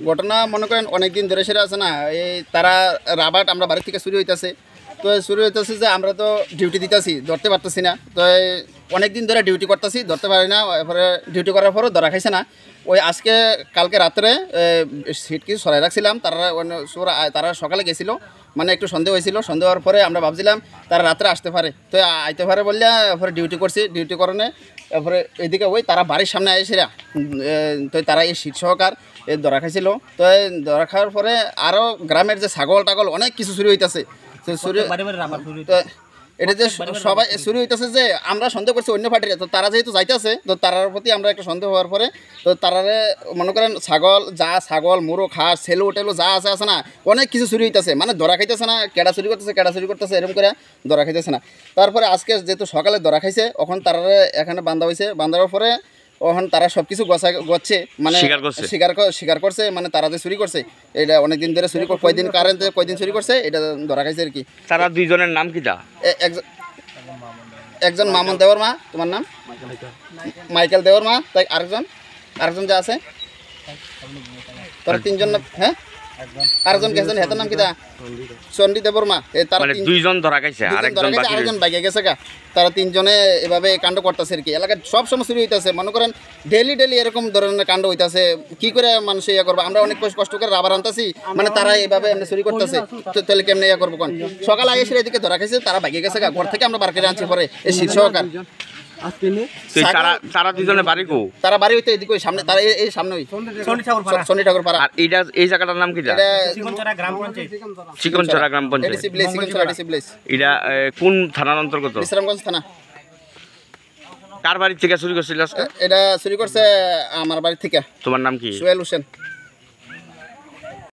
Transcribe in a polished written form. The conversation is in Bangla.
ঘটনা মনে করেন অনেকদিন ধরে সেটা আছে না, এই তারা রাবাট আমরা বাড়ি থেকে শুরু হইতেছে, তো শুরু হইতেছে যে আমরা তো ডিউটি দিতেছি, ধরতে পারতেছি না, তো অনেকদিন ধরে ডিউটি করতেছি, ধরতে পারি না, এরপরে ডিউটি করার পরও ধরা খাইছে না। ওই আজকে কালকে রাত্রে সিট কিছু সরাই রাখছিলাম, তারা সকালে গেছিলো, মানে একটু সন্দেহ হয়েছিল, সন্দেহ হওয়ার পরে আমরা ভাবছিলাম তারা রাত্রে আসতে পারে, তো আইতে পারে বললে এরপরে ডিউটি করছি, ডিউটি করণে এরপরে এদিকে ওই তারা বাড়ির সামনে আইসিরা, তো তারা এই সিট সহকার ধরা খাইছিল। তো ধরা খাওয়ার পরে আরও গ্রামের যে ছাগল টাগল অনেক কিছু চুরি হইতেছে, এটা যে সবাই শুরু হইতেছে যে আমরা সন্দেহ করছি অন্য পার্টিরা, তো তারা যেহেতু যাইতেছে, তো তারার প্রতি আমরা একটা সন্দেহ হওয়ার পরে তো তারারে মনে করেন ছাগল মুরো খাস ছেলু টেলু যা আছে না, অনেক কিছু চুরি হইতেছে, মানে ধরা খাইতেছে না, কেডা চুরি করতেছে এরকম করে ধরা খাইতেছে না। তারপরে আজকে যেহেতু সকালে ধরা খাইছে, এখন তারারে এখানে বান্ধা হয়েছে, বান্ধার পরে ওখান তারা সব কিছু গচ্ছে, মানে স্বীকার করছে, মানে তারা যে চুরি করছে এটা অনেকদিন ধরে চুরি, কয়দিন চুরি করছে এটা ধরা খাইছে আর কি। তারা দুইজনের নাম কি? একজন মামুন দেওয়ার মা, তোমার নাম মাইকেল দেওয়ার মা, তাই আরেকজন যা আছে তোরা তিনজন, হ্যাঁ আরেকজন গেছেন, হেতার নাম কি চন্ডী দেবর মা, তারা দুইজন ধরা খাইছে, আরেকজন বাইকে গেছে গা, তারা তিনজনে এভাবে কাণ্ড করতেছে আর কি। এলাকায় সব সময় চুরি হইতেছে, মনে করেন ডেলি এরকম ধরনের কাণ্ড হইতেছে, কি করে মানুষ ইয়ে করবো, আমরা অনেক কষ্ট করে রাবার আনতেছি, মানে তারা এইভাবে এমনি চুরি করতেছে, তাহলে কেমনে ইয়ে করবো কোন। সকালে আগে সেটা এদিকে ধরা খাইছে, তারা বাইকে গেছে গা, ঘর থেকে আমরা বার করে আনছি পরে এই শীত সহকার। তারা দুজনের বাড়ি কো? তারা বাড়ি হইতে এদিকে সামনে, তারা এই সামনে শনি ঠাকুর পাড়া। আর এই জায়গাটার নাম কি? চিকনচরা গ্রাম পঞ্চায়েত। এটা কোন থানার অন্তর্গত? বিশ্রামগঞ্জ থানা। কার বাড়ি থেকে চুরি করছিল? এটা চুরি করছে আমার বাড়ি থেকে। তোমার নাম কি? সোহেল হোসেন।